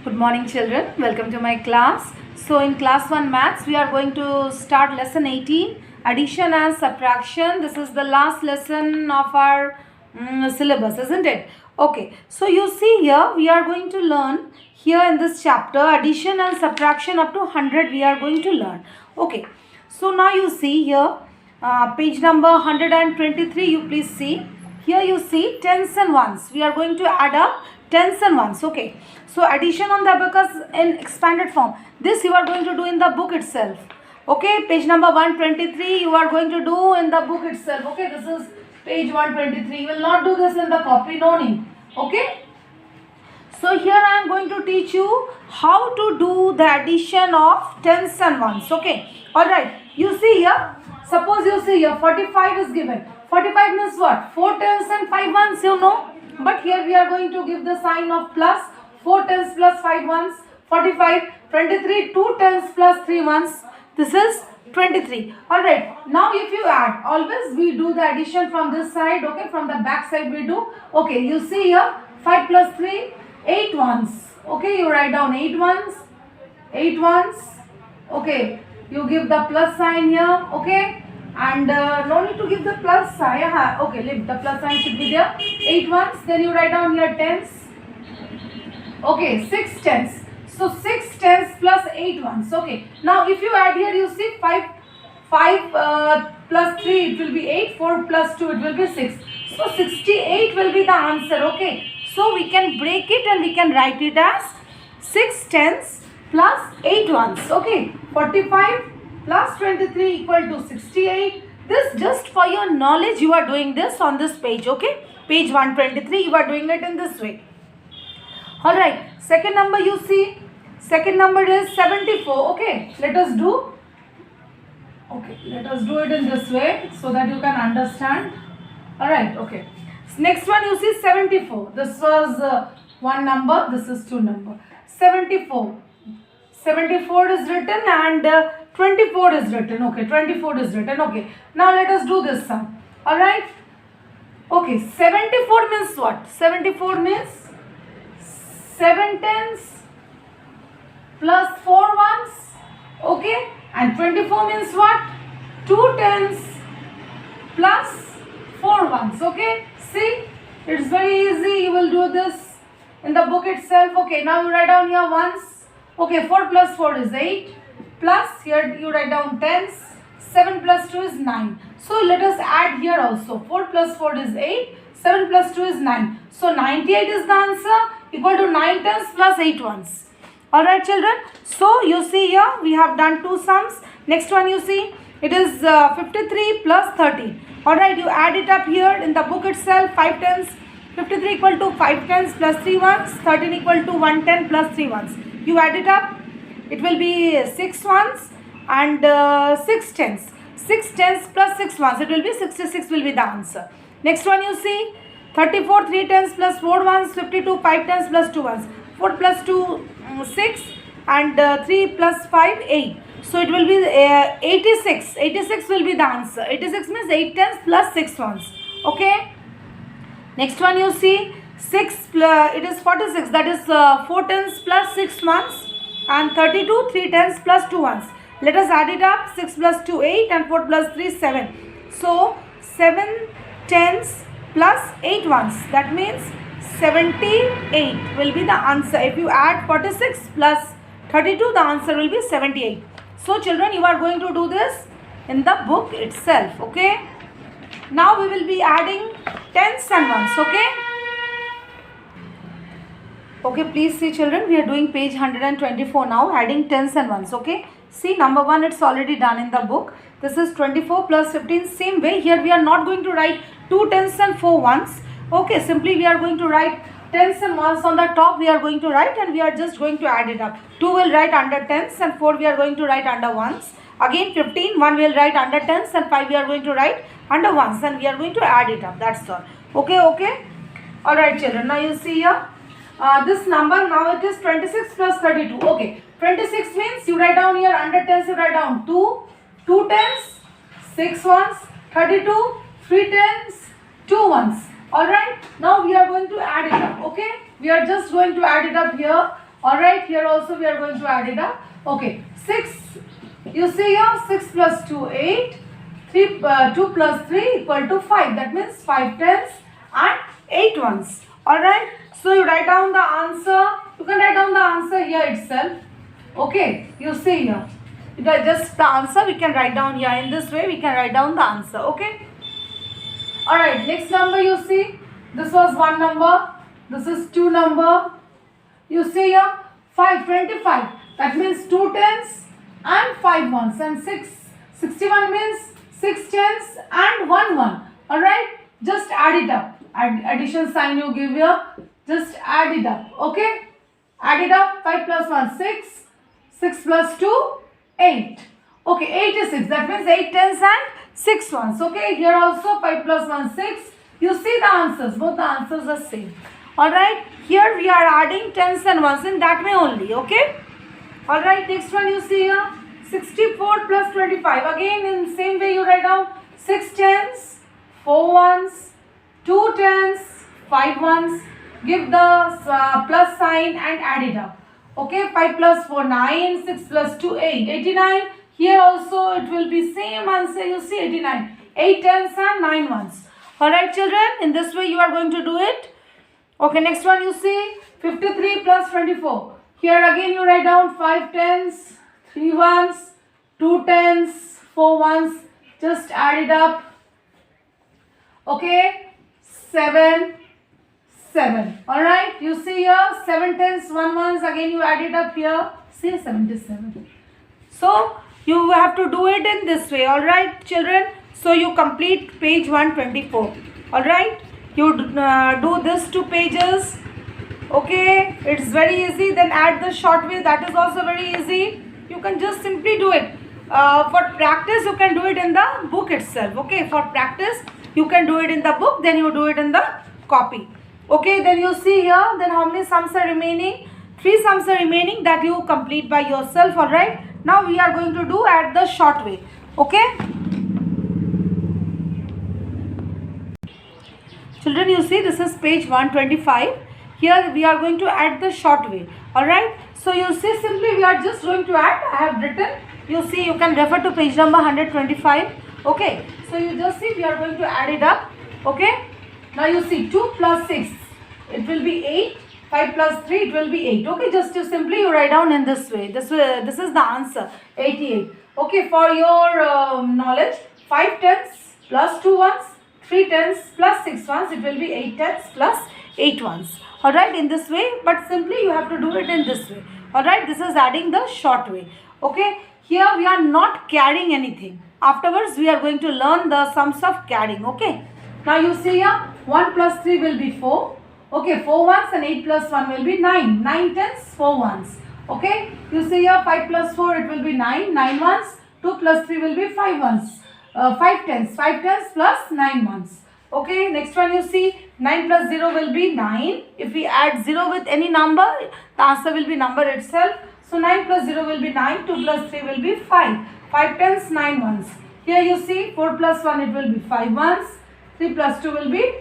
Good morning children, welcome to my class. So in class 1 maths we are going to start lesson 18, addition and subtraction. This is the last lesson of our syllabus, isn't it? Okay, so you see here we are going to learn here in this chapter addition and subtraction up to 100 we are going to learn. Okay, so now you see here page number 123, you please see. Here you see tens and ones. We are going to add up tens and ones. Okay. So addition on the abacus in expanded form. This you are going to do in the book itself. Okay. Page number 123 you are going to do in the book itself. Okay. This is page 123. You will not do this in the copy. No need. Okay. So here I am going to teach you how to do the addition of tens and ones. Okay. Alright. You see here. Suppose you see here 45 is given. 45 means what? 4 tens and 5 ones, you know. But here we are going to give the sign of plus. 4 tens plus 5 ones. 45. 23. 2 tens plus 3 ones. This is 23. Alright. Now if you add, always we do the addition from this side. Okay. From the back side we do. Okay. You see here. 5 plus 3. 8 ones. Okay. You write down 8 ones. 8 ones. Okay. You give the plus sign here. Okay. And no need to give the plus sign. Okay, leave the plus sign should be there. 8 ones. Then you write down here tens. Okay, 6 tens. So 6 tens plus 8 ones. Okay. Now if you add here, you see 5 plus 3 it will be 8. 4 plus 2 it will be 6. So 68 will be the answer. Okay. So we can break it and we can write it as 6 tens plus 8 ones. Okay. 45 plus 23 equal to 68. This just for your knowledge you are doing this on this page. Okay. Page 123 you are doing it in this way. Alright. Second number you see. Second number is 74. Okay. Let us do. Okay. Let us do it in this way so that you can understand. Alright. Okay. Next one you see 74. This was one number. This is two number. 74. 74 is written and 24 is written. Okay, 24 is written. Okay, now let us do this sum. Alright. Okay, 74 means what? 74 means 7 tens plus 4 ones. Okay, and 24 means what? 2 tens plus 4 ones. Okay, see, it's very easy. You will do this in the book itself. Okay, now you write down here ones. Okay, 4 plus 4 is 8. Plus here you write down tens. 7 plus 2 is 9. So let us add here also. 4 plus 4 is 8. 7 plus 2 is 9. So 98 is the answer, equal to 9 tens plus 8 ones. Alright children. So you see here we have done two sums. Next one you see it is 53 plus 13. Alright, you add it up here in the book itself. 5 tens. 53 equal to 5 tens plus 3 ones. 13 equal to 110 plus 3 ones. You add it up, it will be 6 ones and 6 tens. 6 tens plus 6 ones, it will be 66 will be the answer. Next one you see, 34, 3 tens plus 4 ones, 52, 5 tens plus 2 ones. 4 plus 2, 6 and 3 plus 5, 8. So it will be 86. 86 will be the answer. 86 means 8 tens plus 6 ones. Okay. Next one you see, 6 it is 46, that is 4 tens plus 6 ones and 32 3 tens plus 2 ones. Let us add it up. 6 plus 2 8 and 4 plus 3 7. So 7 tens plus 8 ones, that means 78 will be the answer. If you add 46 plus 32, the answer will be 78. So children, you are going to do this in the book itself. Okay. Now we will be adding tens and ones. Okay. Okay, please see children, we are doing page 124 now, adding tens and ones. Okay, see number 1 it's already done in the book. This is 24 plus 15. Same way here we are not going to write 2 tens and 4 ones. Okay, simply we are going to write tens and ones on the top we are going to write and we are just going to add it up. 2 will write under tens and 4 we are going to write under ones. Again 15, 1 will write under tens and 5 we are going to write under ones and we are going to add it up. That's all. Okay, okay. Alright children, now you see here. This number now it is 26 plus 32. Okay, 26 means you write down here under tens you write down 2 tens, 6 ones, 32, 3 tens, 2 ones. Alright, now we are going to add it up. Okay, we are just going to add it up here. Alright, here also we are going to add it up. Okay, 6, you see here, 6 plus 2, 8. 2 plus 3 equal to 5. That means 5 tens and 8 ones. Alright, so you write down the answer. You can write down the answer here itself. Okay, you see here. Just the answer we can write down here. In this way we can write down the answer. Okay. Alright, next number you see. This was 1 number. This is 2 number. You see here 525. That means 2 tens and 5 ones. And 61 means 6 tens and 1 1. Alright, just add it up. Addition sign you give here. Just add it up. Okay. Add it up. 5 plus 1, 6. 6 plus 2, 8. Okay, 86. That means 8 tens and 6 ones. Okay, here also 5 plus 1, 6. You see the answers. Both the answers are same. Alright, here we are adding tens and ones in that way only. Okay. Alright, next one you see here. 64 plus 25. Again in same way you write down 6 tens, 4 ones, 2 tens, 5 ones. Give the plus sign and add it up. Okay, 5 plus 4, 9, 6 plus 2, 8, 89. Here also it will be same answer, you see 89. 8 tens and 9 ones. Alright children, in this way you are going to do it. Okay, next one you see 53 plus 24. Here again you write down 5 tens, 3 ones, 2 tens, 4 ones. Just add it up. Okay, 7. Alright, you see here 7 tens, 1 ones. Again you add it up here. See 77. So you have to do it in this way. Alright children. So you complete page 124. Alright. You do this 2 pages. Okay. It's very easy. Then add the short way. That is also very easy. You can just simply do it. For practice you can do it in the book itself. Okay. For practice you can do it in the book. Then you do it in the copy. Okay, then you see here, then how many sums are remaining? 3 sums are remaining that you complete by yourself. Alright, now we are going to do at the short way. Okay, children, you see this is page 125. Here we are going to add the short way. Alright, so you see simply we are just going to add. I have written, you see you can refer to page number 125. Okay, so you just see we are going to add it up. Okay. Now you see 2 plus 6, it will be 8. 5 plus 3, it will be 8. Okay, just you simply you write down in this way. This is the answer, 88. Okay, for your knowledge, 5 tens plus 2 ones, 3 tens plus 6 ones, it will be 8 tens plus 8 ones. Alright, in this way, but simply you have to do it in this way. Alright, this is adding the short way. Okay, here we are not carrying anything. Afterwards, we are going to learn the sums of carrying. Okay. Now you see here 1 plus 3 will be 4. Okay, 4 ones and 8 plus 1 will be 9. 9 tens, 4 ones. Okay, you see here 5 plus 4 it will be 9. 9 ones. 2 plus 3 will be 5 ones. 5 tens. 5 tens plus 9 ones. Okay, next one you see 9 plus 0 will be 9. If we add 0 with any number, the answer will be number itself. So 9 plus 0 will be 9. 2 plus 3 will be 5. 5 tens, 9 ones. Here you see 4 plus 1 it will be 5 ones. 3 plus 2 will be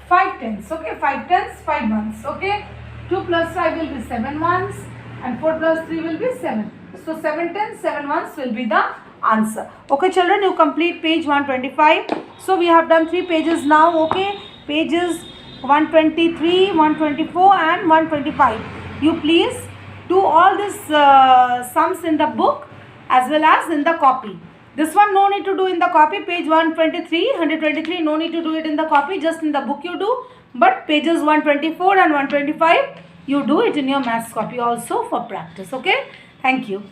5 tens. Okay, 5 tens, 5 ones. Okay, 2 plus 5 will be 7 ones and 4 plus 3 will be 7. So 7 tens, 7 ones will be the answer. Okay children, you complete page 125. So we have done 3 pages now. Okay, pages 123, 124 and 125. You please do all these sums in the book as well as in the copy. This one no need to do in the copy. Page 123, no need to do it in the copy. Just in the book you do. But pages 124 and 125 you do it in your maths copy also for practice. Okay. Thank you.